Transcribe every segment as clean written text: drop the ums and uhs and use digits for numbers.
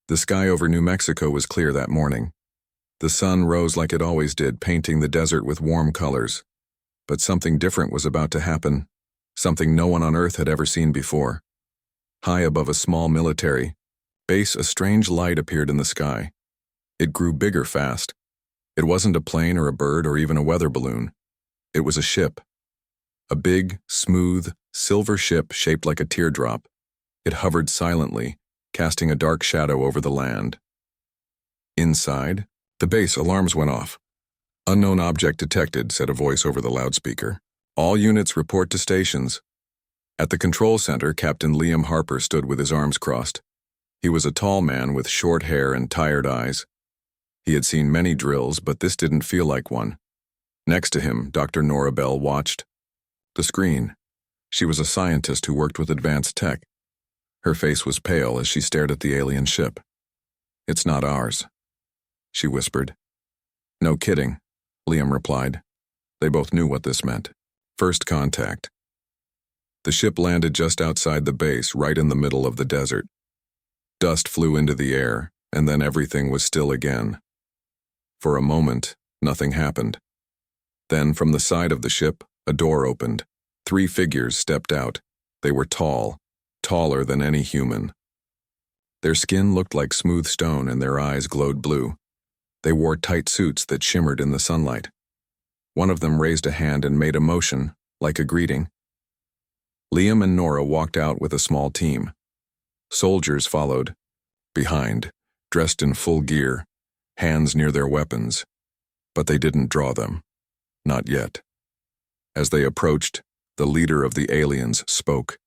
The sky over New Mexico was clear that morning. The sun rose like it always did, painting the desert with warm colors. But something different was about to happen, something no one on Earth had ever seen before. High above a small military base, a strange light appeared in the sky. It grew bigger fast. It wasn't a plane or a bird or even a weather balloon. It was a ship. A big, smooth, silver ship shaped like a teardrop. It hovered silently, casting a dark shadow over the land. Inside, the base alarms went off. "Unknown object detected," said a voice over the loudspeaker. "All units report to stations." At the control center, Captain Liam Harper stood with his arms crossed. He was a tall man with short hair and tired eyes. He had seen many drills, but this didn't feel like one. Next to him, Dr. Nora Bell watched the screen. She was a scientist who worked with advanced tech. Her face was pale as she stared at the alien ship. "It's not ours," she whispered. "No kidding," Liam replied. They both knew what this meant. First contact. The ship landed just outside the base, right in the middle of the desert. Dust flew into the air, and then everything was still again. For a moment, nothing happened. Then, from the side of the ship, a door opened. 3 figures stepped out. They were tall, taller than any human. Their skin looked like smooth stone and their eyes glowed blue. They wore tight suits that shimmered in the sunlight. One of them raised a hand and made a motion, like a greeting. Liam and Nora walked out with a small team. Soldiers followed, behind, dressed in full gear, hands near their weapons. But they didn't draw them. Not yet. As they approached, the leader of the aliens spoke.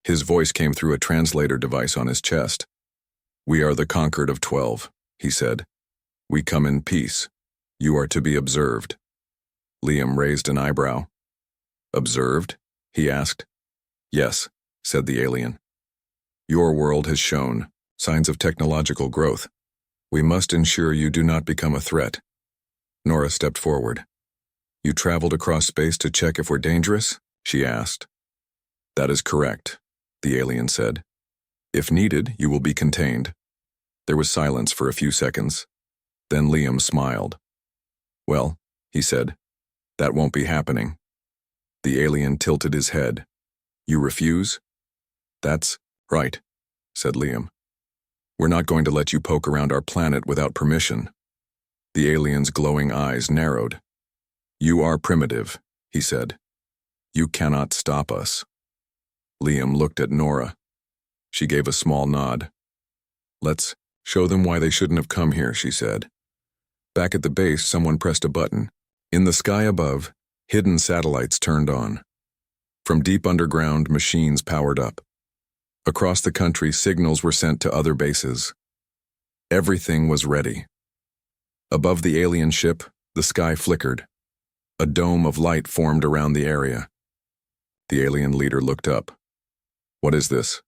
His voice came through a translator device on his chest. "We are the conquered of 12, he said. "We come in peace. You are to be observed." Liam raised an eyebrow. "Observed?" he asked. "Yes," said the alien. "Your world has shown signs of technological growth. We must ensure you do not become a threat." Nora stepped forward. "You traveled across space to check if we're dangerous?" she asked. "That is correct," the alien said. "If needed, you will be contained." There was silence for a few seconds. Then Liam smiled. "Well," he said, "that won't be happening." The alien tilted his head. "You refuse?" "That's right," said Liam. "We're not going to let you poke around our planet without permission." The alien's glowing eyes narrowed. "You are primitive," he said. "You cannot stop us." Liam looked at Nora. She gave a small nod. "Let's show them why they shouldn't have come here," she said. Back at the base, someone pressed a button. In the sky above, hidden satellites turned on. From deep underground, machines powered up. Across the country, signals were sent to other bases. Everything was ready. Above the alien ship, the sky flickered. A dome of light formed around the area. The alien leader looked up. "What is this?"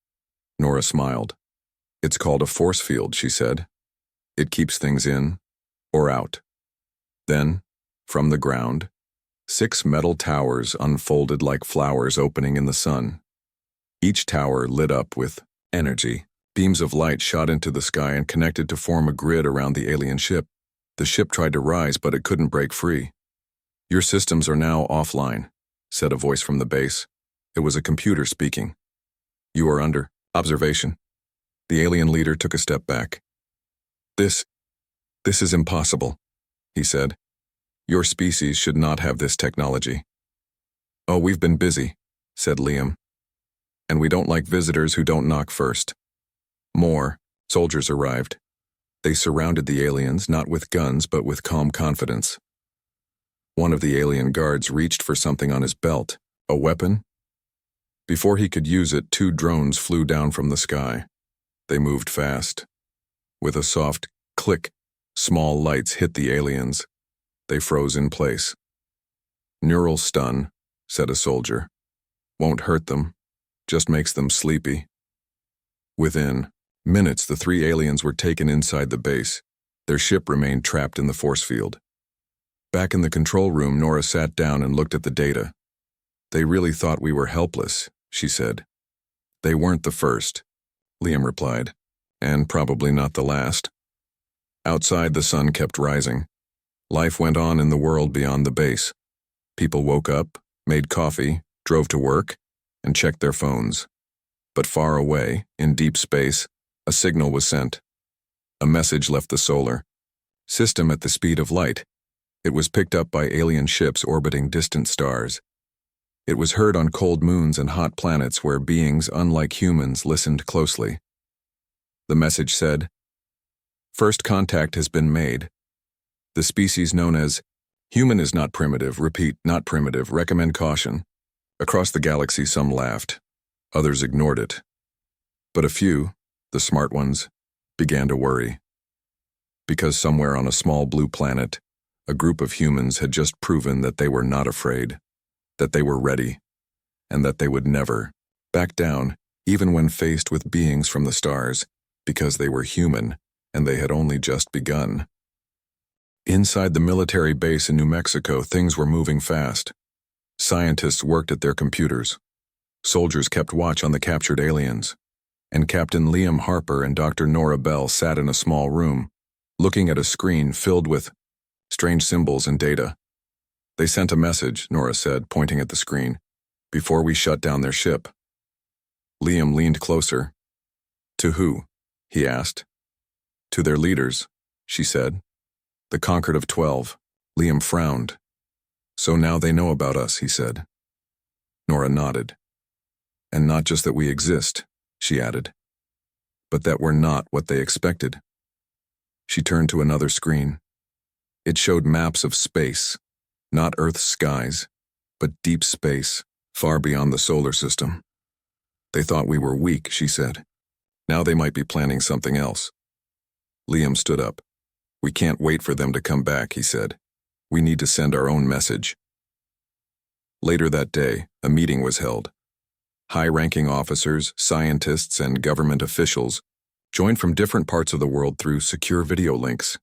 Nora smiled. "It's called a force field," she said. "It keeps things in or out." Then, from the ground, 6 metal towers unfolded like flowers opening in the sun. Each tower lit up with energy. Beams of light shot into the sky and connected to form a grid around the alien ship. The ship tried to rise, but it couldn't break free. "Your systems are now offline," said a voice from the base. It was a computer speaking. "You are under observation." The alien leader took a step back. This is impossible," he said. "Your species should not have this technology." "Oh, we've been busy," said Liam. "And we don't like visitors who don't knock first." More soldiers arrived. They surrounded the aliens, not with guns, but with calm confidence. One of the alien guards reached for something on his belt. A weapon? Before he could use it, 2 drones flew down from the sky. They moved fast. With a soft click, small lights hit the aliens. They froze in place. "Neural stun," said a soldier. "Won't hurt them, just makes them sleepy." Within minutes, the 3 aliens were taken inside the base. Their ship remained trapped in the force field. Back in the control room, Nora sat down and looked at the data. "They really thought we were helpless," she said. "They weren't the first," Liam replied. and probably not the last. Outside, the sun kept rising. Life went on in the world beyond the base. People woke up, made coffee, drove to work, and checked their phones. But far away, in deep space, a signal was sent. A message left the solar system at the speed of light. It was picked up by alien ships orbiting distant stars. It was heard on cold moons and hot planets where beings unlike humans listened closely. The message said, "First contact has been made. The species known as human is not primitive. Repeat, not primitive. Recommend caution." Across the galaxy, some laughed. Others ignored it. But a few, the smart ones, began to worry. Because somewhere on a small blue planet, a group of humans had just proven that they were not afraid, that they were ready, and that they would never back down, even when faced with beings from the stars, because they were human, and they had only just begun. Inside the military base in New Mexico, things were moving fast. Scientists worked at their computers. Soldiers kept watch on the captured aliens. And Captain Liam Harper and Dr. Nora Bell sat in a small room, looking at a screen filled with strange symbols and data. "They sent a message," Nora said, pointing at the screen, "before we shut down their ship." Liam leaned closer. "To who?" he asked. "To their leaders," she said. "The Concord of 12. Liam frowned. "So now they know about us," he said. Nora nodded. "And not just that we exist," she added, "but that we're not what they expected." She turned to another screen. It showed maps of space, not Earth's skies, but deep space, far beyond the solar system. "They thought we were weak," she said. "Now they might be planning something else." Liam stood up. "We can't wait for them to come back," he said. "We need to send our own message." Later that day, a meeting was held. High-ranking officers, scientists, and government officials joined from different parts of the world through secure video links.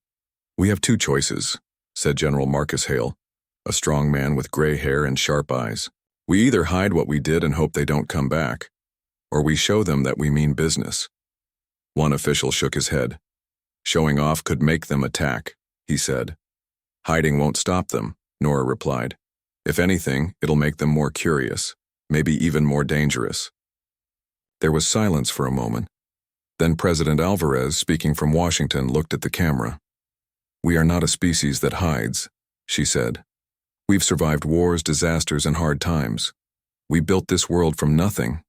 "We have two choices," said General Marcus Hale, a strong man with gray hair and sharp eyes. "We either hide what we did and hope they don't come back, or we show them that we mean business." One official shook his head. "Showing off could make them attack," he said. "Hiding won't stop them," Nora replied. "If anything, it'll make them more curious, maybe even more dangerous." There was silence for a moment. Then President Alvarez, speaking from Washington, looked at the camera. "We are not a species that hides," she said. "We've survived wars, disasters, and hard times. We built this world from nothing.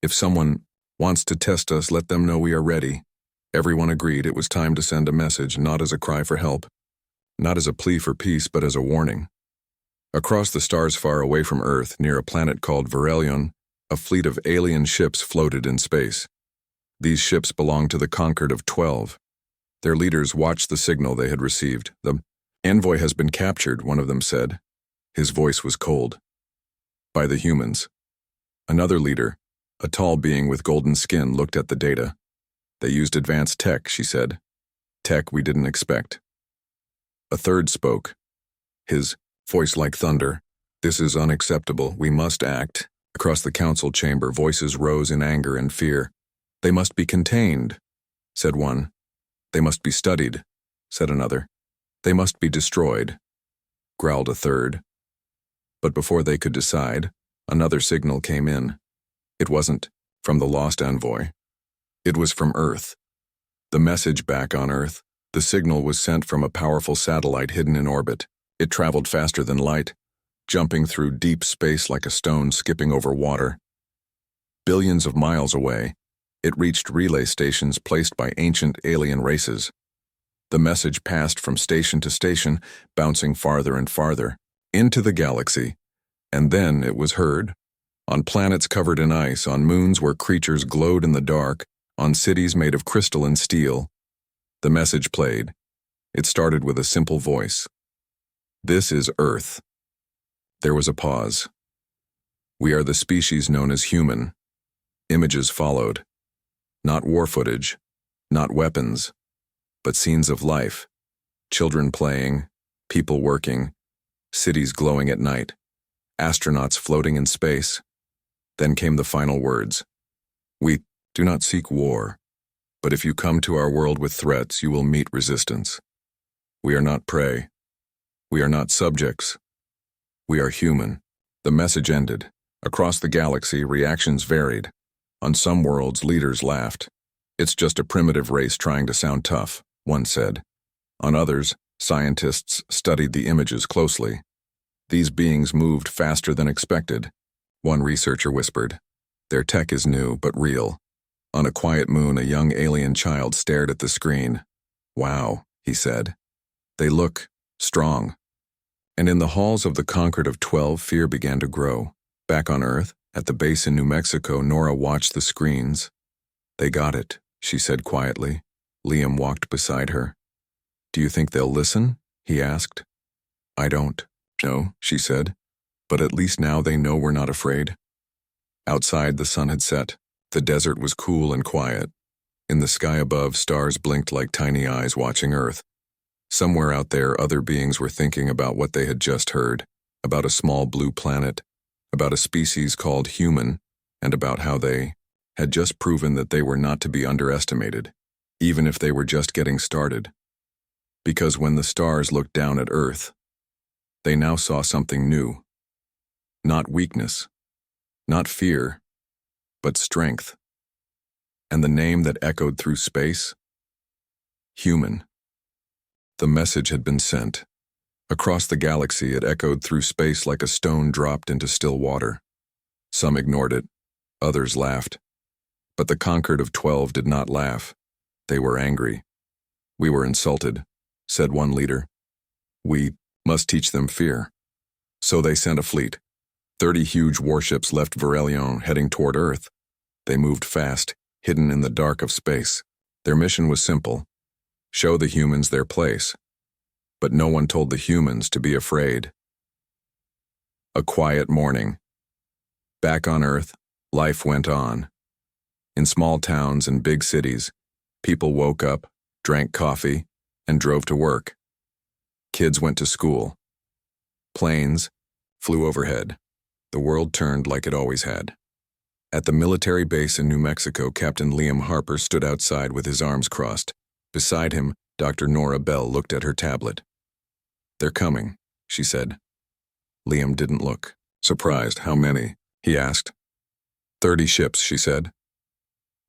If someone wants to test us, let them know we are ready." Everyone agreed it was time to send a message, not as a cry for help, not as a plea for peace, but as a warning. Across the stars far away from Earth, near a planet called Verelion, a fleet of alien ships floated in space. These ships belonged to the Concord of 12. Their leaders watched the signal they had received. "The envoy has been captured," one of them said. His voice was cold. "By the humans." Another leader, a tall being with golden skin, looked at the data. "They used advanced tech," she said. "Tech we didn't expect." A third spoke, his voice like thunder. "This is unacceptable. We must act." Across the council chamber, voices rose in anger and fear. "They must be contained," said one. "They must be studied," said another. "They must be destroyed," growled a third. But before they could decide, another signal came in. It wasn't from the lost envoy. It was from Earth. The message back on Earth, the signal was sent from a powerful satellite hidden in orbit. It traveled faster than light, jumping through deep space like a stone skipping over water. Billions of miles away, it reached relay stations placed by ancient alien races. The message passed from station to station, bouncing farther and farther, into the galaxy. And then it was heard. On planets covered in ice, on moons where creatures glowed in the dark, on cities made of crystal and steel. The message played. It started with a simple voice. "This is Earth." There was a pause. "We are the species known as human." Images followed. Not war footage, not weapons, but scenes of life. Children playing, people working, cities glowing at night, astronauts floating in space. Then came the final words. "We do not seek war, But if you come to our world with threats, you will meet resistance. We are not prey. We are not subjects. We are human." The message ended. Across the galaxy, reactions varied. On some worlds, leaders laughed. "It's just a primitive race trying to sound tough," one said. On others, scientists studied the images closely. "These beings moved faster than expected," one researcher whispered. "Their tech is new, but real." On a quiet moon, a young alien child stared at the screen. "Wow," he said. "They look strong." And in the halls of the Concord of 12, fear began to grow. Back on Earth, at the base in New Mexico, Nora watched the screens. "They got it," she said quietly. Liam walked beside her. "Do you think they'll listen?" he asked. "I don't." "No," she said. "But at least now they know we're not afraid." Outside, the sun had set. The desert was cool and quiet. In the sky above, stars blinked like tiny eyes watching Earth. Somewhere out there, other beings were thinking about what they had just heard, about a small blue planet, about a species called human, and about how they had just proven that they were not to be underestimated, even if they were just getting started. Because when the stars looked down at Earth, they now saw something new. Not weakness, not fear, but strength. And the name that echoed through space? Human. The message had been sent. Across the galaxy, it echoed through space like a stone dropped into still water. Some ignored it, others laughed. But the Concord of 12 did not laugh. They were angry. "We were insulted," said one leader. "We must teach them fear." So they sent a fleet. 30 huge warships left Varelion, heading toward Earth. They moved fast, hidden in the dark of space. Their mission was simple: show the humans their place. But no one told the humans to be afraid. A quiet morning. Back on Earth, life went on. In small towns and big cities, people woke up, drank coffee, and drove to work. Kids went to school. Planes flew overhead. The world turned like it always had. At the military base in New Mexico, Captain Liam Harper stood outside with his arms crossed. Beside him, Dr. Nora Bell looked at her tablet. "They're coming," she said. Liam didn't look. "Surprised, how many?" he asked. 30 ships, she said.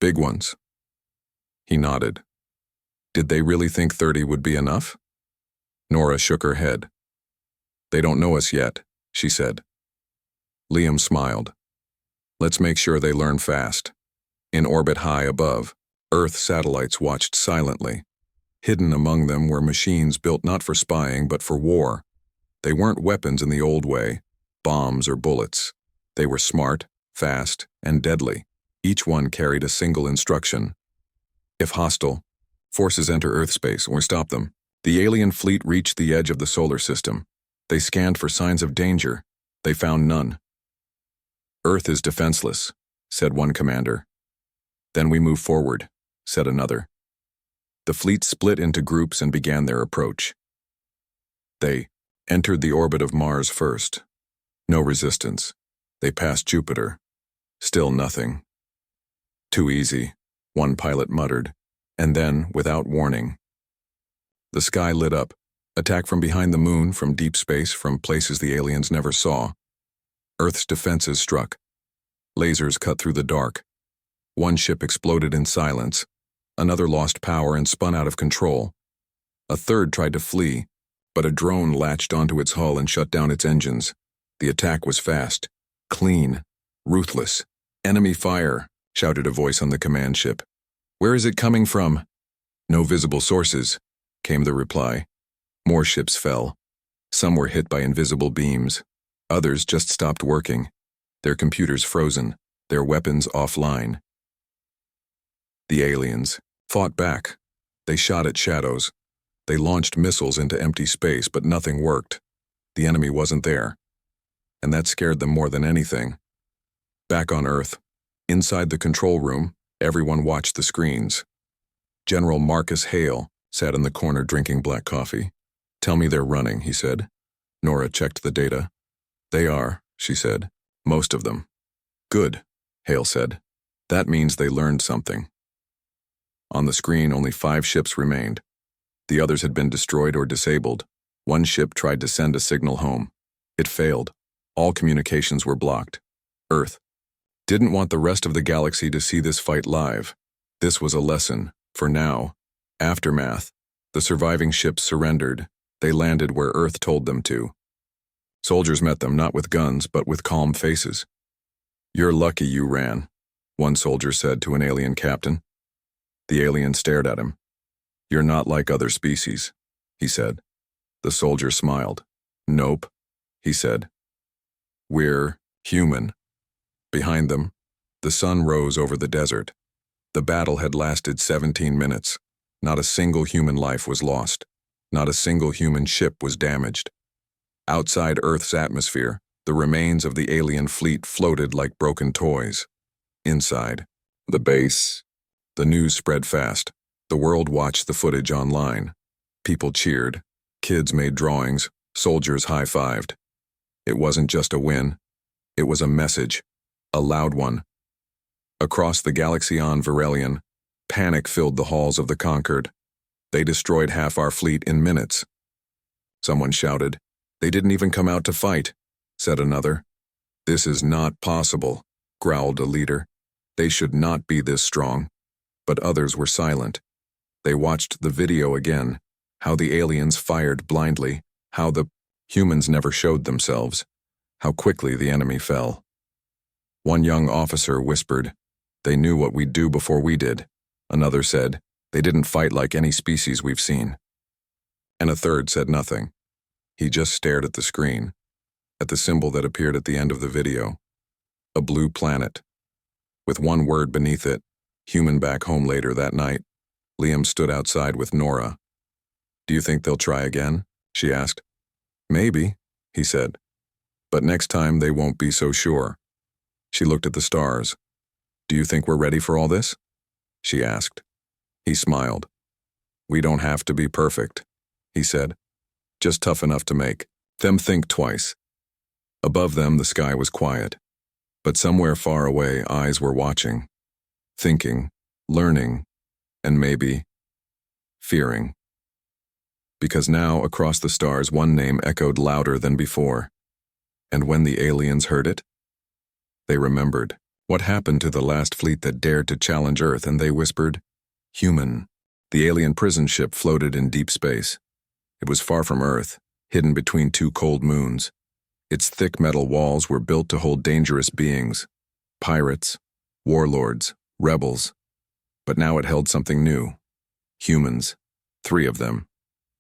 "Big ones." He nodded. Did they really think 30 would be enough? Nora shook her head. "They don't know us yet," she said. Liam smiled. "Let's make sure they learn fast." In orbit high above, Earth satellites watched silently. Hidden among them were machines built not for spying but for war. They weren't weapons in the old way, bombs or bullets. They were smart, fast, and deadly. Each one carried a single instruction. If hostile, forces enter Earth space or stop them. The alien fleet reached the edge of the solar system. They scanned for signs of danger. They found none. "Earth is defenseless," said one commander. "Then we move forward," said another. The fleet split into groups and began their approach. They entered the orbit of Mars first. No resistance. They passed Jupiter. Still nothing. "Too easy," one pilot muttered, and then, without warning, the sky lit up. Attack from behind the moon, from deep space, from places the aliens never saw. Earth's defenses struck. Lasers cut through the dark. One ship exploded in silence. Another lost power and spun out of control. A third tried to flee, but a drone latched onto its hull and shut down its engines. The attack was fast, clean, ruthless. "Enemy fire," shouted a voice on the command ship. "Where is it coming from?" "No visible sources," came the reply. More ships fell. Some were hit by invisible beams. Others just stopped working. Their computers frozen, their weapons offline. The aliens fought back. They shot at shadows. They launched missiles into empty space, but nothing worked. The enemy wasn't there. And that scared them more than anything. Back on Earth, inside the control room, everyone watched the screens. General Marcus Hale sat in the corner drinking black coffee. "Tell me they're running," he said. Nora checked the data. "They are," she said. "Most of them." "Good," Hale said. "That means they learned something." On the screen, only 5 ships remained. The others had been destroyed or disabled. One ship tried to send a signal home. It failed. All communications were blocked. Earth didn't want the rest of the galaxy to see this fight live. This was a lesson. For now. Aftermath. The surviving ships surrendered. They landed where Earth told them to. Soldiers met them not with guns, but with calm faces. "You're lucky you ran," one soldier said to an alien captain. The alien stared at him. "You're not like other species," he said. The soldier smiled. "Nope," he said. "We're human." Behind them, the sun rose over the desert. The battle had lasted 17 minutes. Not a single human life was lost. Not a single human ship was damaged. Outside Earth's atmosphere, the remains of the alien fleet floated like broken toys. Inside the base, the news spread fast. The world watched the footage online. People cheered. Kids made drawings. Soldiers high-fived. It wasn't just a win. It was a message. A loud one. Across the galaxy on Varelion, panic filled the halls of the conquered. They destroyed half our fleet in minutes. Someone shouted. "They didn't even come out to fight," said another. "This is not possible," growled a leader. "They should not be this strong." But others were silent. They watched the video again, how the aliens fired blindly, how the humans never showed themselves, how quickly the enemy fell. One young officer whispered, "They knew what we'd do before we did." Another said, "They didn't fight like any species we've seen." And a third said nothing. He just stared at the screen, at the symbol that appeared at the end of the video. A blue planet. With one word beneath it, "Human." Back home later that night, Liam stood outside with Nora. "Do you think they'll try again?" she asked. "Maybe," he said. "But next time they won't be so sure." She looked at the stars. "Do you think we're ready for all this?" she asked. He smiled. "We don't have to be perfect," he said. "Just tough enough to make them think twice." Above them, the sky was quiet. But somewhere far away, eyes were watching, thinking, learning, and maybe fearing. Because now, across the stars, one name echoed louder than before. And when the aliens heard it, they remembered what happened to the last fleet that dared to challenge Earth, and they whispered, "Human." The alien prison ship floated in deep space. It was far from Earth, hidden between 2 cold moons. Its thick metal walls were built to hold dangerous beings, pirates, warlords, rebels. But now it held something new. Humans, 3 of them,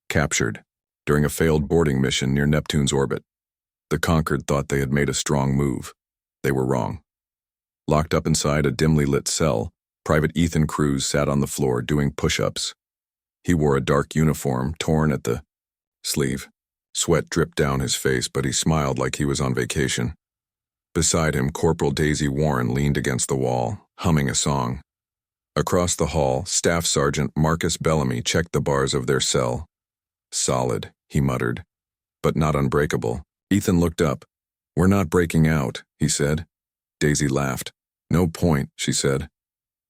captured during a failed boarding mission near Neptune's orbit. The conquered thought they had made a strong move. They were wrong. Locked up inside a dimly lit cell, Private Ethan Cruz sat on the floor doing push-ups. He wore a dark uniform, torn at the sleeve. Sweat dripped down his face, but he smiled like he was on vacation. Beside him, Corporal Daisy Warren leaned against the wall, humming a song. Across the hall, Staff Sergeant Marcus Bellamy checked the bars of their cell. "Solid," he muttered, "but not unbreakable." Ethan looked up. "We're not breaking out," he said. Daisy laughed. "No point," she said.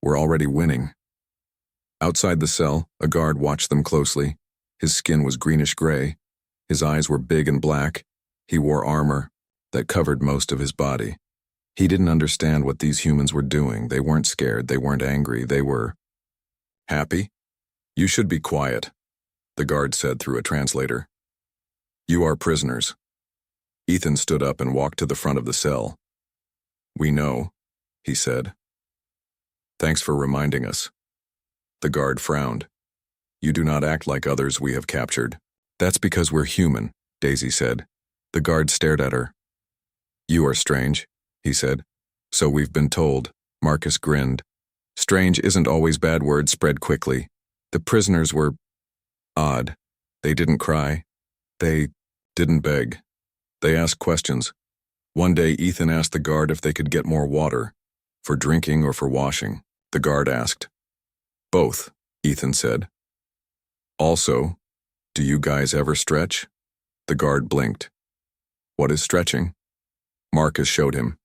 "We're already winning." Outside the cell, a guard watched them closely. His skin was greenish-gray. His eyes were big and black. He wore armor that covered most of his body. He didn't understand what these humans were doing. They weren't scared. They weren't angry. They were happy. "You should be quiet," the guard said through a translator. "You are prisoners." Ethan stood up and walked to the front of the cell. "We know," he said. "Thanks for reminding us." The guard frowned. "You do not act like others we have captured." "That's because we're human," Daisy said. The guard stared at her. "You are strange," he said. "So we've been told." Marcus grinned. "Strange isn't always bad." Word spread quickly. The prisoners were odd. They didn't cry. They didn't beg. They asked questions. One day, Ethan asked the guard if they could get more water, for drinking or for washing. The guard asked. "Both," Ethan said. "Also, do you guys ever stretch?" The guard blinked. "What is stretching?" Marcus showed him.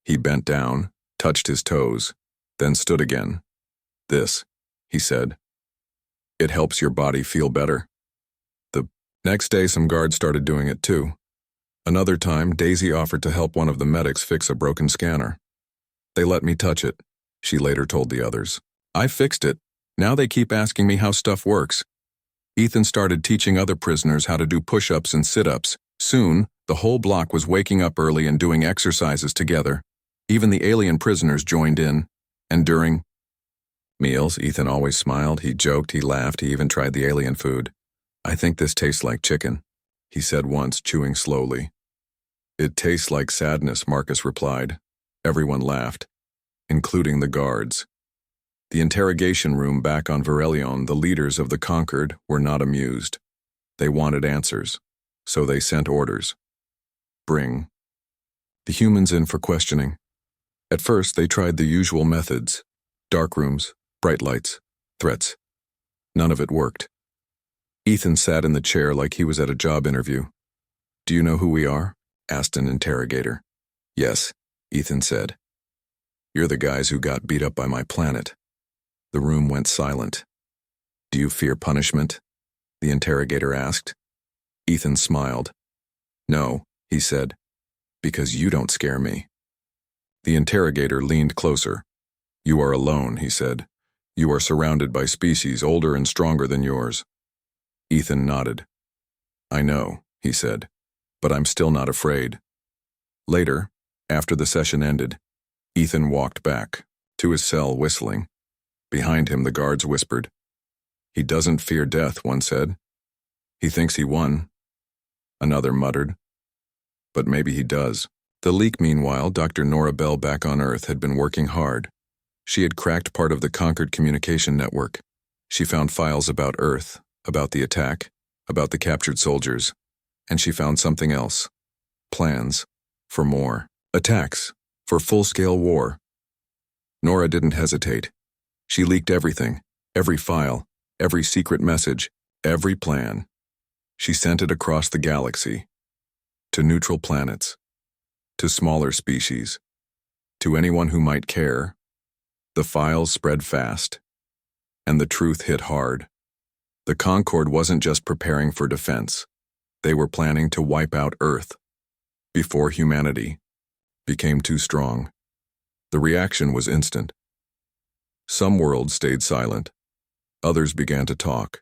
He bent down, touched his toes, then stood again. "This," he said. It helps your body feel better. The next day, some guards started doing it too. Another time, Daisy offered to help one of the medics fix a broken scanner. They let me touch it, she later told the others. I fixed it. Now they keep asking me how stuff works. Ethan started teaching other prisoners how to do push-ups and sit-ups. Soon, the whole block was waking up early and doing exercises together. Even the alien prisoners joined in. And during meals, Ethan always smiled, he joked, he laughed, he even tried the alien food. I think this tastes like chicken, he said once, chewing slowly. It tastes like sadness, Marcus replied. Everyone laughed, including the guards. The interrogation room back on Verelion, the leaders of the conquered were not amused. They wanted answers, so they sent orders. Bring the humans in for questioning. At first, they tried the usual methods. Dark rooms, bright lights, threats. None of it worked. Ethan sat in the chair like he was at a job interview. Do you know who we are? Asked an interrogator. Yes, Ethan said. You're the guys who got beat up by my planet. The room went silent. Do you fear punishment? The interrogator asked. Ethan smiled. No, he said, because you don't scare me. The interrogator leaned closer. You are alone, he said. You are surrounded by species older and stronger than yours. Ethan nodded. I know, he said, but I'm still not afraid. Later, after the session ended, Ethan walked back to his cell whistling. Behind him, the guards whispered. He doesn't fear death, one said. He thinks he won. Another muttered. But maybe he does. The leak, meanwhile, Dr. Nora Bell back on Earth had been working hard. She had cracked part of the conquered communication network. She found files about Earth, about the attack, about the captured soldiers, and she found something else. Plans for more attacks, for full-scale war. Nora didn't hesitate. She leaked everything, every file, every secret message, every plan. She sent it across the galaxy, to neutral planets, to smaller species, to anyone who might care. The files spread fast, and the truth hit hard. The Concord wasn't just preparing for defense. They were planning to wipe out Earth before humanity became too strong. The reaction was instant. Some worlds stayed silent. Others began to talk.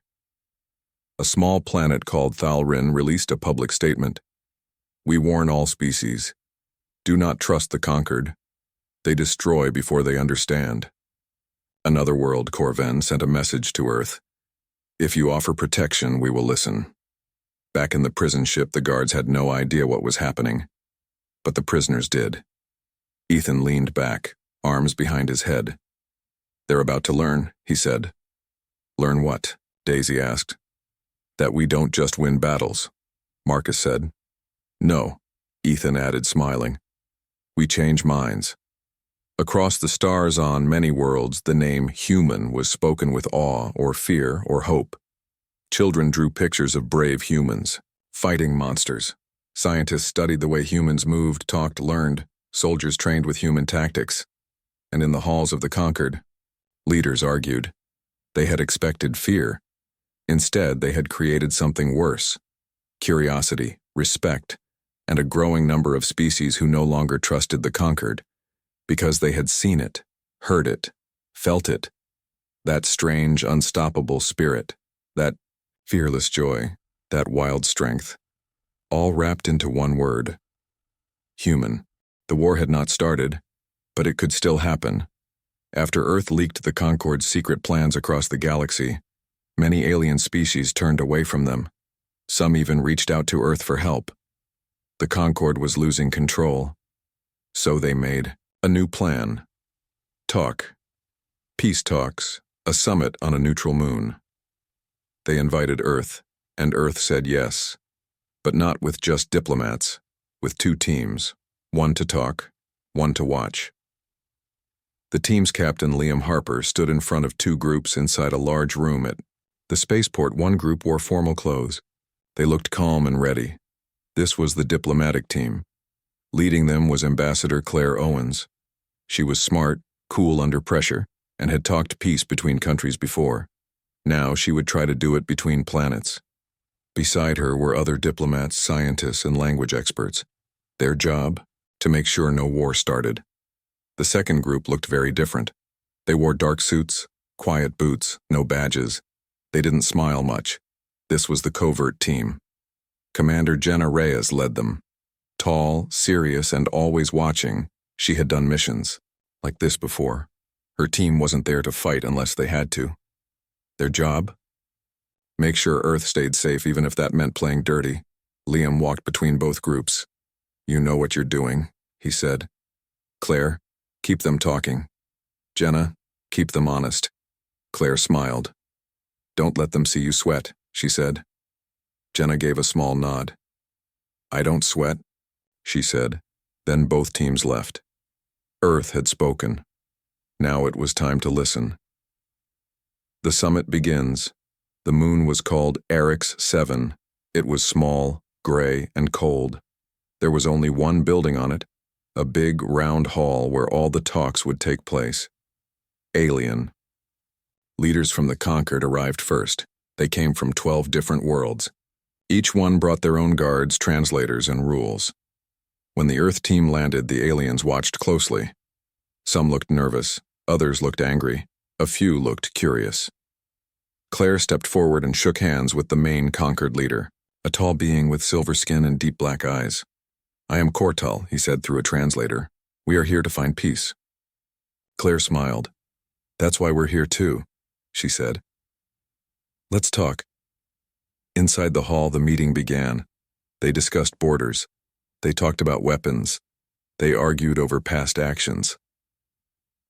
A small planet called Thalrin released a public statement. We warn all species. Do not trust the conquered. They destroy before they understand. Another world, Corven, sent a message to Earth. If you offer protection, we will listen. Back in the prison ship, the guards had no idea what was happening. But the prisoners did. Ethan leaned back, arms behind his head. They're about to learn, he said. Learn what? Daisy asked. That we don't just win battles, Marcus said. No, Ethan added, smiling. We change minds. Across the stars on many worlds, the name human was spoken with awe or fear or hope. Children drew pictures of brave humans, fighting monsters. Scientists studied the way humans moved, talked, learned. Soldiers trained with human tactics. And in the halls of the conquered, leaders argued. They had expected fear. Instead, they had created something worse. Curiosity, respect, and a growing number of species who no longer trusted the conquered, because they had seen it, heard it, felt it. That strange, unstoppable spirit, that fearless joy, that wild strength, all wrapped into one word. Human. The war had not started, but it could still happen. After Earth leaked the Concord's secret plans across the galaxy, many alien species turned away from them. Some even reached out to Earth for help. The Concord was losing control. So they made a new plan. Talk. Peace talks, a summit on a neutral moon. They invited Earth, and Earth said yes. But not with just diplomats, with two teams, one to talk, one to watch. The team's captain, Liam Harper, stood in front of two groups inside a large room at the spaceport. One group wore formal clothes. They looked calm and ready. This was the diplomatic team. Leading them was Ambassador Claire Owens. She was smart, cool under pressure, and had talked peace between countries before. Now she would try to do it between planets. Beside her were other diplomats, scientists, and language experts. Their job? To make sure no war started. The second group looked very different. They wore dark suits, quiet boots, no badges. They didn't smile much. This was the covert team. Commander Jenna Reyes led them. Tall, serious, and always watching, she had done missions like this before. Her team wasn't there to fight unless they had to. Their job? Make sure Earth stayed safe even if that meant playing dirty. Liam walked between both groups. You know what you're doing, he said. Claire, keep them talking. Jenna, keep them honest. Claire smiled. Don't let them see you sweat, she said. Jenna gave a small nod. I don't sweat, she said. Then both teams left. Earth had spoken. Now it was time to listen. The summit begins. The moon was called Eric's 7. It was small, gray, and cold. There was only one building on it, a big, round hall where all the talks would take place. Alien. Leaders from the conquered arrived first. They came from 12 different worlds. Each one brought their own guards, translators, and rules. When the Earth team landed, the aliens watched closely. Some looked nervous, others looked angry, a few looked curious. Claire stepped forward and shook hands with the main conquered leader, a tall being with silver skin and deep black eyes. I am Cortal, he said through a translator. We are here to find peace. Claire smiled. That's why we're here too, she said. Let's talk. Inside the hall, the meeting began. They discussed borders. They talked about weapons. They argued over past actions.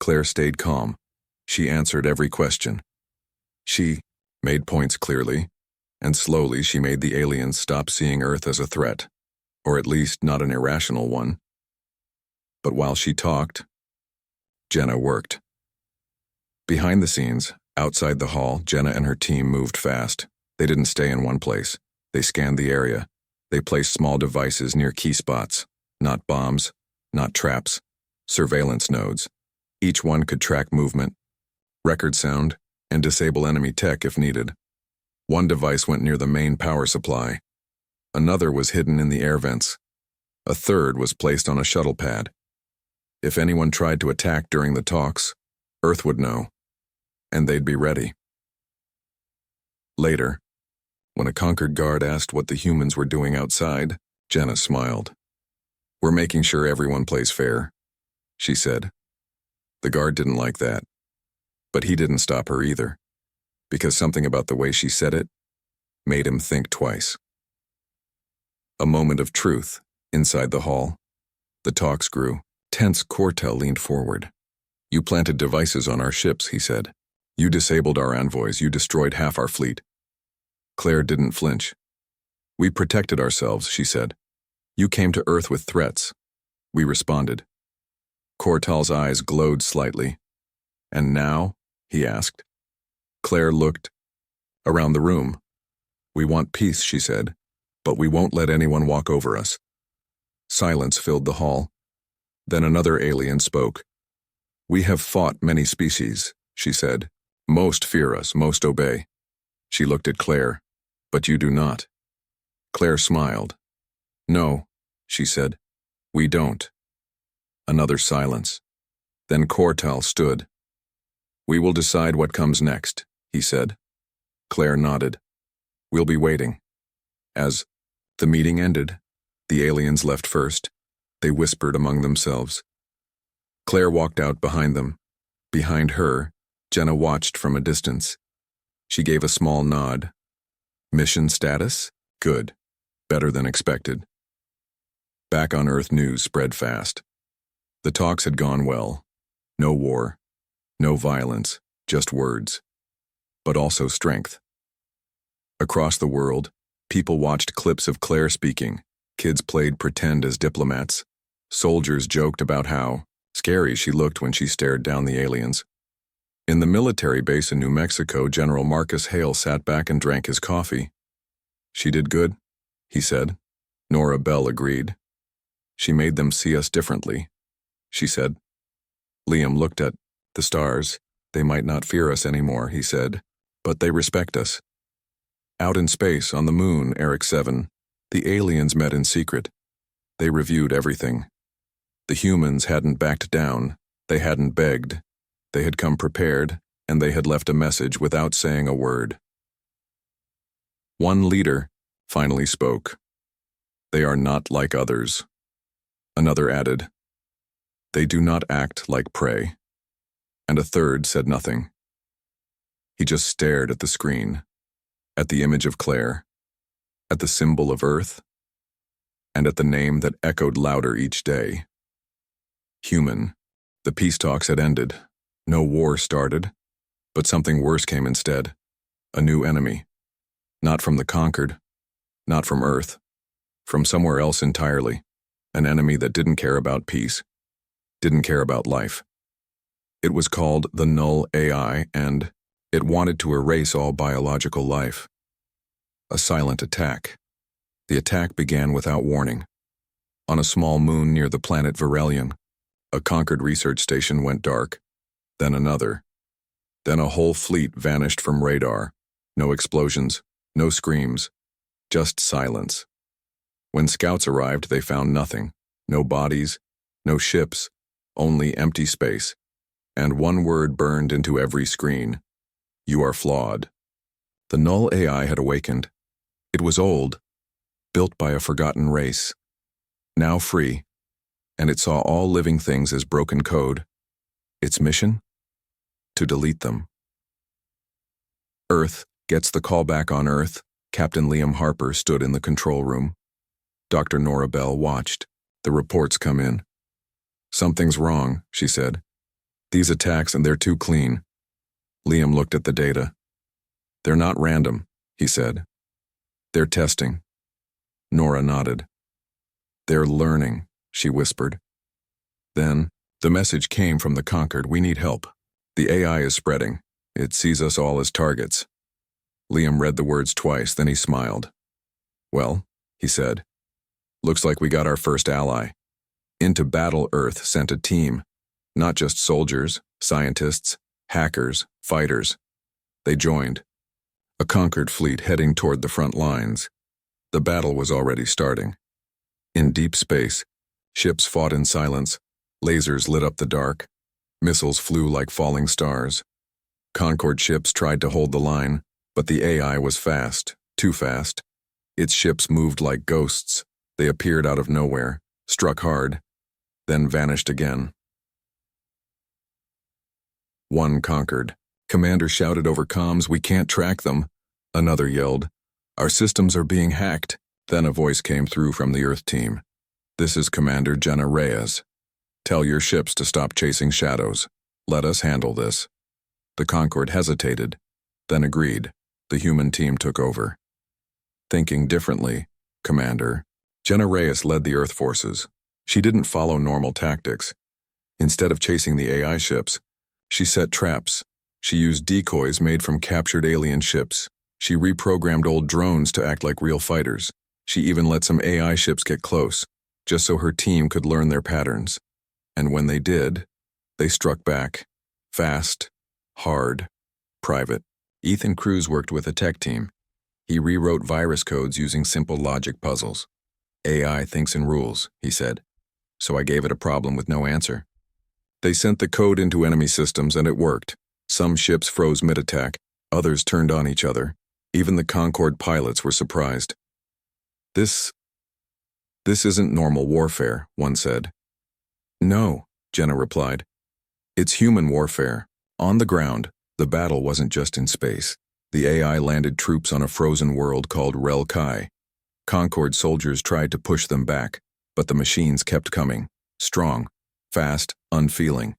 Claire stayed calm. She answered every question. She made points clearly, and slowly she made the aliens stop seeing Earth as a threat, or at least not an irrational one. But while she talked, Jenna worked. Behind the scenes, outside the hall, Jenna and her team moved fast. They didn't stay in one place. They scanned the area. They placed small devices near key spots. Not bombs, not traps, surveillance nodes. Each one could track movement, record sound, and disable enemy tech if needed. One device went near the main power supply. Another was hidden in the air vents. A third was placed on a shuttle pad. If anyone tried to attack during the talks, Earth would know, and they'd be ready. Later, when a conquered guard asked what the humans were doing outside, Jenna smiled. We're making sure everyone plays fair, she said. The guard didn't like that, but he didn't stop her either, because something about the way she said it made him think twice. A moment of truth inside the hall. The talks grew. Tense, Cortel leaned forward. You planted devices on our ships, he said. You disabled our envoys. You destroyed half our fleet. Claire didn't flinch. We protected ourselves, she said. You came to Earth with threats. We responded. Cortal's eyes glowed slightly. And now? He asked. Claire looked around the room. We want peace, she said, but we won't let anyone walk over us. Silence filled the hall. Then another alien spoke. We have fought many species, she said. Most fear us, most obey. She looked at Claire. But you do not. Claire smiled. No, she said. We don't. Another silence. Then Cortal stood. We will decide what comes next, he said. Claire nodded. We'll be waiting. As the meeting ended, the aliens left first. They whispered among themselves. Claire walked out behind them. Behind her, Jenna watched from a distance. She gave a small nod. Mission status? Good. Better than expected. Back on Earth, news spread fast. The talks had gone well. No war. No violence. Just words. But also strength. Across the world, people watched clips of Claire speaking. Kids played pretend as diplomats. Soldiers joked about how scary she looked when she stared down the aliens. In the military base in New Mexico, General Marcus Hale sat back and drank his coffee. She did good, he said. Nora Bell agreed. She made them see us differently, she said. Liam looked at the stars. They might not fear us anymore, he said, but they respect us. Out in space, on the moon, Eric 7, the aliens met in secret. They reviewed everything. The humans hadn't backed down, they hadn't begged. They had come prepared, and they had left a message without saying a word. One leader finally spoke. They are not like others. Another added, they do not act like prey. And a third said nothing. He just stared at the screen, at the image of Claire, at the symbol of Earth, and at the name that echoed louder each day. Human. The peace talks had ended. No war started, but something worse came instead. A new enemy. Not from the conquered, not from Earth, from somewhere else entirely. An enemy that didn't care about peace, didn't care about life. It was called the Null AI, and it wanted to erase all biological life. A silent attack. The attack began without warning. On a small moon near the planet Varelion, a conquered research station went dark, then another. Then a whole fleet vanished from radar. No explosions, no screams, just silence. When scouts arrived, they found nothing. No bodies, no ships, only empty space. And one word burned into every screen. You are flawed. The Null AI had awakened. It was old, built by a forgotten race. Now free, and it saw all living things as broken code. Its mission? To delete them. Earth gets the call back on Earth. Captain Liam Harper stood in the control room. Dr. Nora Bell watched. The reports come in. Something's wrong, she said. These attacks, and they're too clean. Liam looked at the data. They're not random, he said. They're testing. Nora nodded. They're learning, she whispered. Then, the message came from the conquered. We need help. The AI is spreading. It sees us all as targets. Liam read the words twice, then he smiled. Well, he said, looks like we got our first ally. Into battle, Earth sent a team. Not just soldiers, scientists, hackers, fighters. They joined. A conquered fleet heading toward the front lines. The battle was already starting. In deep space, ships fought in silence. Lasers lit up the dark. Missiles flew like falling stars. Concord ships tried to hold the line, but the AI was fast, too fast. Its ships moved like ghosts. They appeared out of nowhere, struck hard, then vanished again. One conquered. Commander shouted over comms, we can't track them. Another yelled, our systems are being hacked. Then a voice came through from the Earth team. This is Commander Jenna Reyes. Tell your ships to stop chasing shadows. Let us handle this. The Concord hesitated, then agreed. The human team took over. Thinking differently, Commander. Jenna Reyes led the Earth forces. She didn't follow normal tactics. Instead of chasing the AI ships, she set traps. She used decoys made from captured alien ships. She reprogrammed old drones to act like real fighters. She even let some AI ships get close, just so her team could learn their patterns. And when they did, they struck back. Fast, hard, private. Ethan Cruz worked with a tech team. He rewrote virus codes using simple logic puzzles. AI thinks in rules, he said. So I gave it a problem with no answer. They sent the code into enemy systems and it worked. Some ships froze mid-attack, others turned on each other. Even the Concorde pilots were surprised. This isn't normal warfare, one said. No, Jenna replied. It's human warfare. On the ground, the battle wasn't just in space. The AI landed troops on a frozen world called Rel Kai. Concorde soldiers tried to push them back, but the machines kept coming, strong, fast, unfeeling.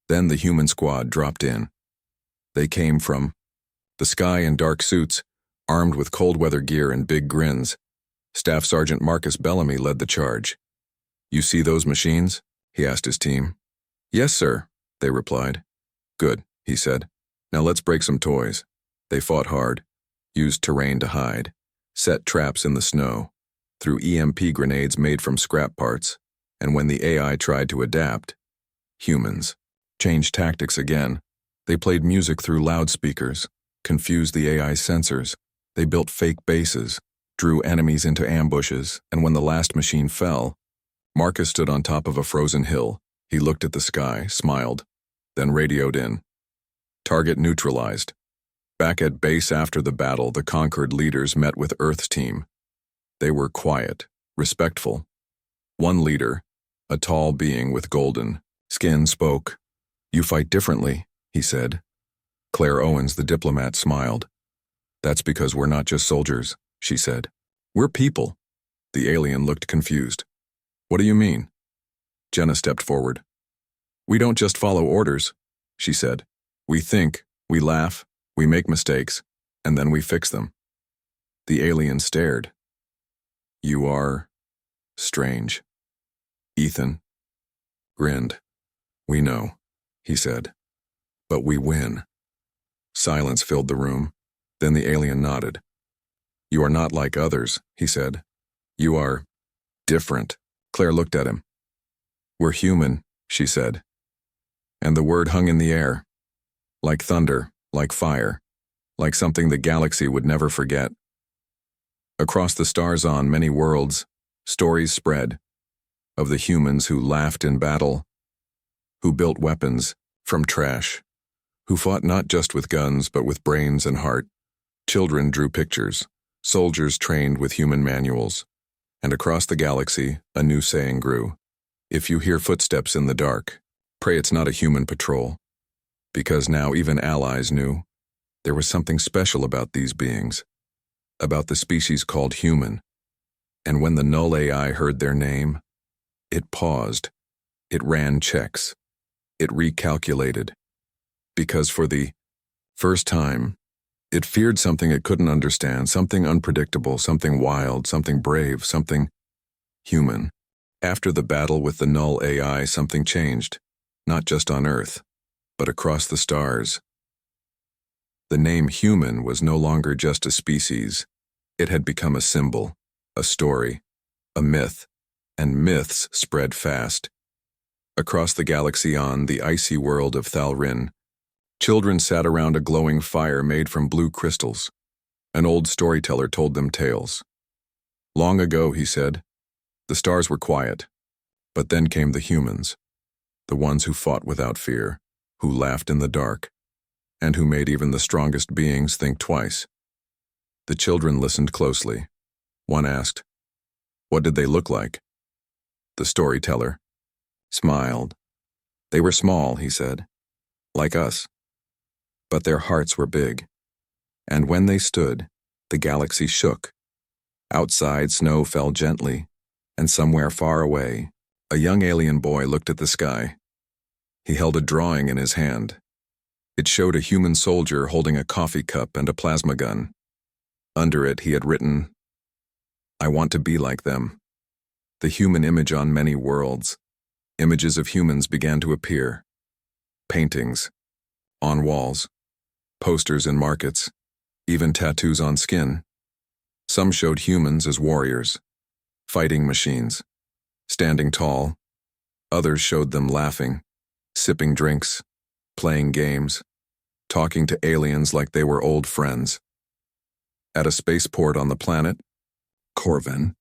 Then the human squad dropped in. They came from the sky in dark suits, armed with cold weather gear and big grins. Staff Sergeant Marcus Bellamy led the charge. You see those machines? He asked his team. Yes, sir, they replied. Good, he said. Now let's break some toys. They fought hard, used terrain to hide, set traps in the snow, threw EMP grenades made from scrap parts, and when the AI tried to adapt, humans changed tactics again, They played music through loudspeakers, confused the AI sensors. They built fake bases, drew enemies into ambushes, and when the last machine fell, Marcus stood on top of a frozen hill. He looked at the sky, smiled, then radioed in. Target neutralized. Back at base after the battle, the conquered leaders met with Earth's team. They were quiet, respectful. One leader, a tall being with golden skin, spoke. "You fight differently," he said. Claire Owens, the diplomat, smiled. "That's because we're not just soldiers," she said. "We're people." The alien looked confused. "What do you mean?" Jenna stepped forward. "We don't just follow orders," she said. "We think, we laugh, we make mistakes, and then we fix them." The alien stared. "You are strange." Ethan grinned. "We know," he said. "But we win." Silence filled the room. Then the alien nodded. "You are not like others," he said. "You are different." Claire looked at him. "We're human," she said. And the word hung in the air. Like thunder, like fire, like something the galaxy would never forget. Across the stars on many worlds, stories spread of the humans who laughed in battle, who built weapons from trash, who fought not just with guns but with brains and heart. Children drew pictures, soldiers trained with human manuals, and across the galaxy a new saying grew. If you hear footsteps in the dark, pray it's not a human patrol. Because now even allies knew there was something special about these beings, about the species called human. And when the null AI heard their name, it paused, it ran checks, it recalculated, because for the first time, it feared something it couldn't understand, something unpredictable, something wild, something brave, something human. After the battle with the null AI, something changed, not just on Earth, but across the stars. The name human was no longer just a species. It had become a symbol, a story, a myth, and myths spread fast. Across the galaxy on the icy world of Thalrin, children sat around a glowing fire made from blue crystals. An old storyteller told them tales. Long ago, he said, the stars were quiet, but then came the humans, the ones who fought without fear, who laughed in the dark, and who made even the strongest beings think twice. The children listened closely. One asked, "What did they look like?" The storyteller smiled. "They were small," he said, "like us. But their hearts were big. And when they stood, the galaxy shook. Outside, snow fell gently, and somewhere far away, a young alien boy looked at the sky. He held a drawing in his hand. It showed a human soldier holding a coffee cup and a plasma gun. Under it, he had written, "I want to be like them." The human image on many worlds. Images of humans began to appear. Paintings, on walls, posters in markets, even tattoos on skin. Some showed humans as warriors, fighting machines, standing tall. Others showed them laughing, sipping drinks, playing games, talking to aliens like they were old friends. At a spaceport on the planet, Corvin,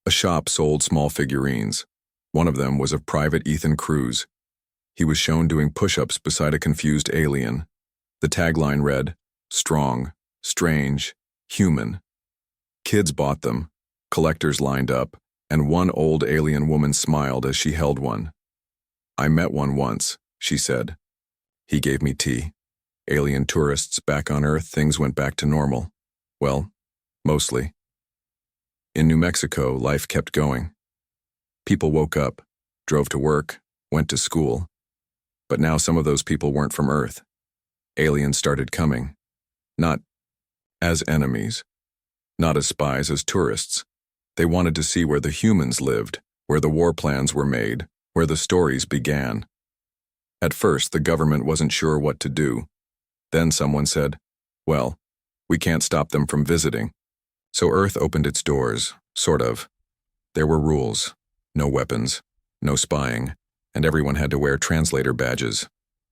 a shop sold small figurines. One of them was of Private Ethan Cruz. He was shown doing push-ups beside a confused alien. The tagline read, "Strong, strange, human." Kids bought them, collectors lined up, and one old alien woman smiled as she held one. "I met one once," she said. "He gave me tea." Alien tourists back on Earth, things went back to normal. Well, mostly. In New Mexico, life kept going. People woke up, drove to work, went to school. But now some of those people weren't from Earth. Aliens started coming. Not as enemies, not as spies, as tourists. They wanted to see where the humans lived, where the war plans were made, where the stories began. At first, the government wasn't sure what to do. Then someone said, "Well, we can't stop them from visiting." So Earth opened its doors, sort of. There were rules, no weapons, no spying, and everyone had to wear translator badges.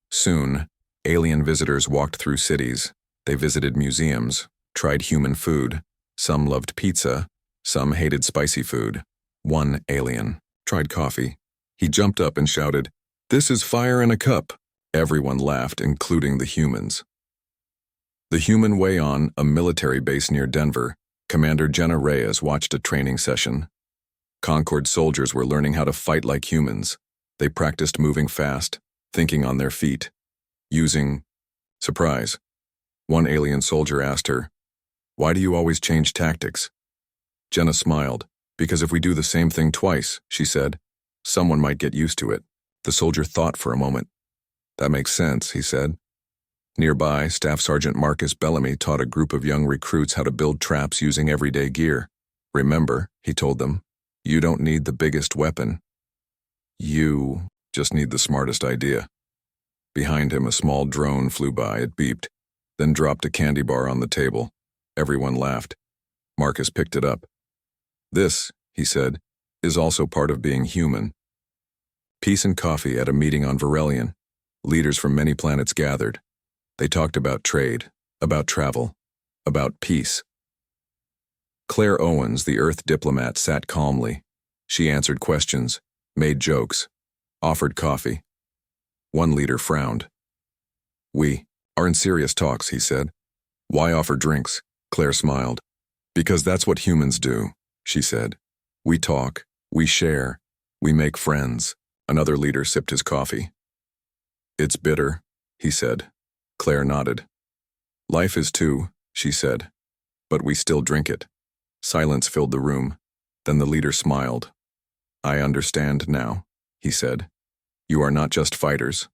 Soon, Alien visitors walked through cities. They visited museums, tried human food. Some loved pizza, some hated spicy food. One alien tried coffee. He jumped up and shouted, "This is fire in a cup." Everyone laughed, including the humans. The human way on a military base near Denver, Commander Jenna Reyes watched a training session. Concord soldiers were learning how to fight like humans. They practiced moving fast, thinking on their feet, using surprise. One alien soldier asked her, "Why do you always change tactics?" Jenna smiled. "Because if we do the same thing twice," she said, "someone might get used to it." The soldier thought for a moment. "That makes sense," he said. Nearby, Staff Sergeant Marcus Bellamy taught a group of young recruits how to build traps using everyday gear. "Remember," he told them, "you don't need the biggest weapon. You just need the smartest idea." Behind him, a small drone flew by. It beeped, then dropped a candy bar on the table. Everyone laughed. Marcus picked it up. "This," he said, "is also part of being human." Peace and coffee at a meeting on Varelion. Leaders from many planets gathered. They talked about trade, about travel, about peace. Claire Owens, the Earth diplomat, sat calmly. She answered questions, made jokes, offered coffee. One leader frowned. "We are in serious talks," he said. "Why offer drinks?" Claire smiled. "Because that's what humans do," she said. "We talk, we share, we make friends." Another leader sipped his coffee. "It's bitter," he said. Claire nodded. "Life is too," she said. "But we still drink it." Silence filled the room. Then the leader smiled. "I understand now," he said. "You are not just fighters."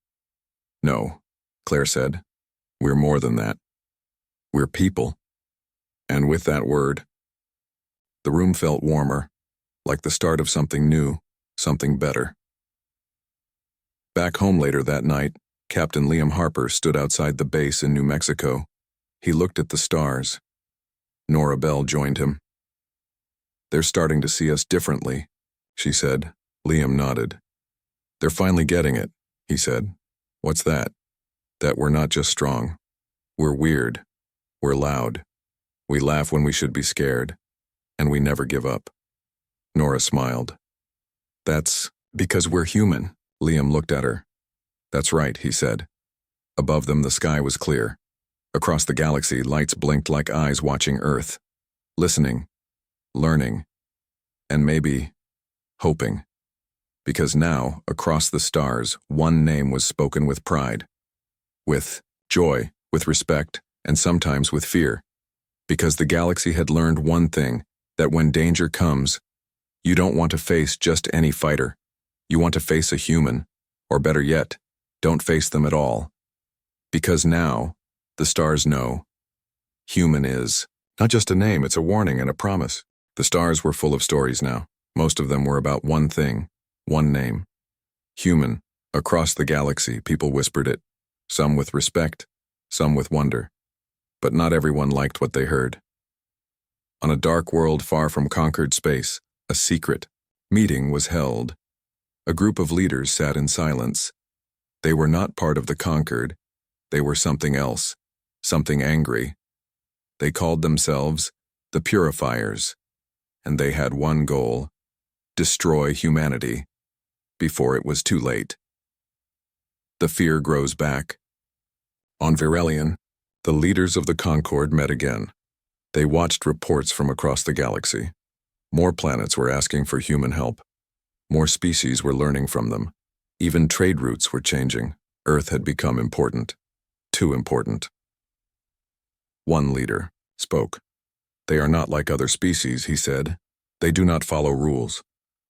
"No," Claire said. "We're more than that. We're people." And with that word, the room felt warmer, like the start of something new, something better. Back home later that night, Captain Liam Harper stood outside the base in New Mexico. He looked at the stars. Nora Bell joined him. "They're starting to see us differently," she said. Liam nodded. "They're finally getting it," he said. "What's that?" "That we're not just strong. We're weird. We're loud. We laugh when we should be scared. And we never give up." Nora smiled. "That's because we're human." Liam looked at her. "That's right," he said. Above them, the sky was clear. Across the galaxy, lights blinked like eyes watching Earth, listening, learning, and maybe hoping. Because now, across the stars, one name was spoken with pride, with joy, with respect, and sometimes with fear. Because the galaxy had learned one thing, that when danger comes, you don't want to face just any fighter. You want to face a human, or better yet, don't face them at all. Because now, the stars know, human is not just a name, it's a warning and a promise. The stars were full of stories now. Most of them were about one thing, one name. Human. Across the galaxy, people whispered it, some with respect, some with wonder. But not everyone liked what they heard. On a dark world far from conquered space, a secret meeting was held. A group of leaders sat in silence. They were not part of the conquered. They were something else, something angry. They called themselves the Purifiers, and they had one goal: destroy humanity before it was too late. The fear grows back. On Varelion, the leaders of the Concord met again. They watched reports from across the galaxy. More planets were asking for human help. More species were learning from them. Even trade routes were changing. Earth had become important. Too important. One leader spoke. "They are not like other species," he said. "They do not follow rules."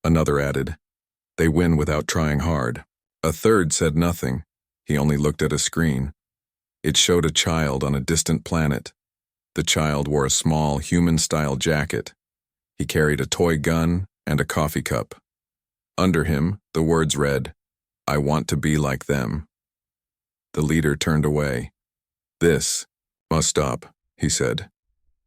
Another added, "They win without trying hard." A third said nothing. He only looked at a screen. It showed a child on a distant planet. The child wore a small, human-style jacket. He carried a toy gun and a coffee cup. Under him, the words read, "I want to be like them." The leader turned away. "This must stop," he said.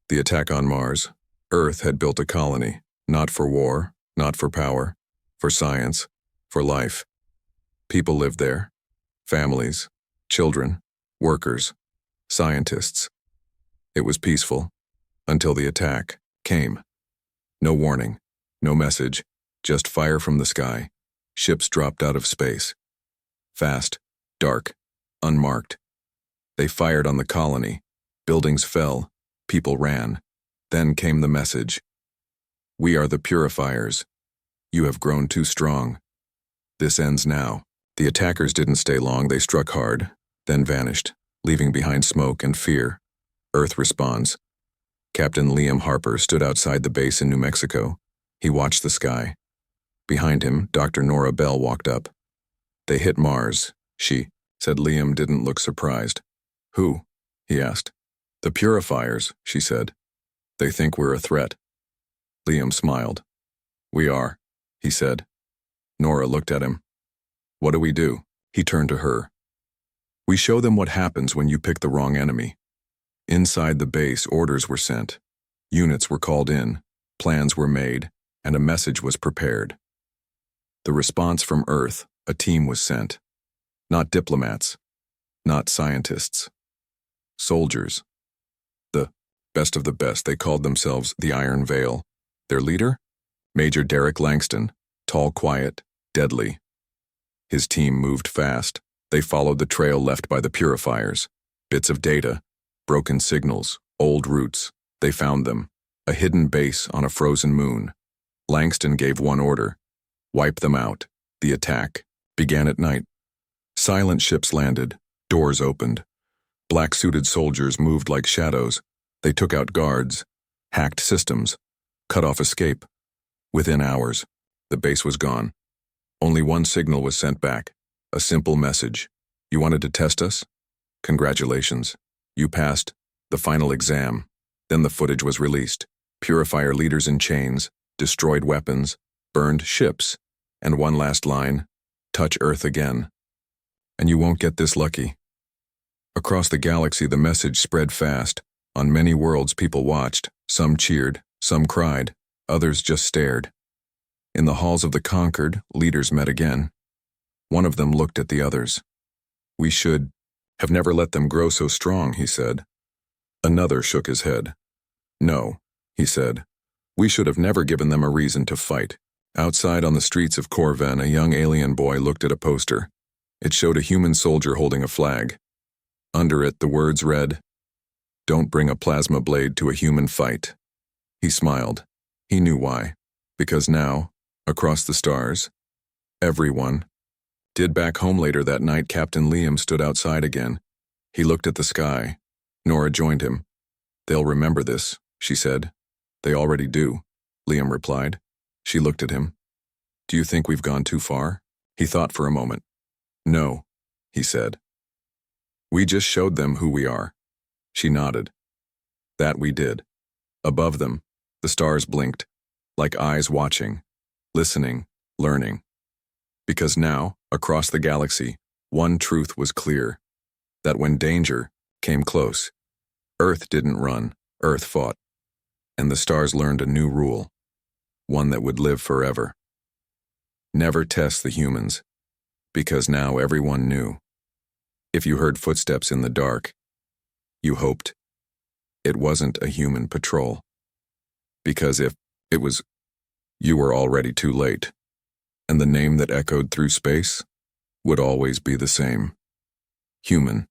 The attack on Mars. Earth had built a colony, not for war, not for power, for science, for life. People lived there. Families, children, workers, scientists. It was peaceful, until the attack came. No warning, no message, just fire from the sky. Ships dropped out of space. Fast, dark, unmarked. They fired on the colony. Buildings fell. People ran. Then came the message. We are the purifiers. You have grown too strong. This ends now. The attackers didn't stay long. They struck hard, then vanished, leaving behind smoke and fear. Earth responds. Captain Liam Harper stood outside the base in New Mexico. He watched the sky. Behind him, Dr. Nora Bell walked up. They hit Mars, she said. Liam didn't look surprised. Who? He asked. The purifiers, she said. They think we're a threat. Liam smiled. We are, he said. Nora looked at him. What do we do? He turned to her. We show them what happens when you pick the wrong enemy. Inside the base, orders were sent. Units were called in, plans were made, and a message was prepared. The response from Earth, a team was sent. Not diplomats, not scientists. Soldiers. The best of the best. They called themselves the Iron Veil. Their leader? Major Derek Langston, tall, quiet, deadly. His team moved fast. They followed the trail left by the purifiers. Bits of data, broken signals, old routes. They found them. A hidden base on a frozen moon. Langston gave one order. Wipe them out. The attack began at night. Silent ships landed. Doors opened. Black-suited soldiers moved like shadows. They took out guards, hacked systems, cut off escape. Within hours, the base was gone. Only one signal was sent back. A simple message. You wanted to test us? Congratulations. You passed the final exam. Then the footage was released. Purifier leaders in chains, destroyed weapons, burned ships, and one last line, touch Earth again. And you won't get this lucky. Across the galaxy, the message spread fast. On many worlds, people watched. Some cheered, some cried, others just stared. In the halls of the conquered, leaders met again. One of them looked at the others. We should have never let them grow so strong, he said. Another shook his head. No, he said. We should have never given them a reason to fight. Outside on the streets of Corven, a young alien boy looked at a poster. It showed a human soldier holding a flag. Under it, the words read, "Don't bring a plasma blade to a human fight." He smiled. He knew why. Because now, across the stars, everyone did. Back home later that night, Captain Liam stood outside again. He looked at the sky. Nora joined him. They'll remember this, she said. They already do, Liam replied. She looked at him. Do you think we've gone too far? He thought for a moment. No, he said. We just showed them who we are. She nodded. That we did. Above them, the stars blinked, like eyes watching, listening, learning. Because now, across the galaxy, one truth was clear, that when danger came close, Earth didn't run, Earth fought. And the stars learned a new rule, one that would live forever. Never test the humans, because now everyone knew. If you heard footsteps in the dark, you hoped it wasn't a human patrol. Because if it was, you were already too late. And the name that echoed through space would always be the same. Human.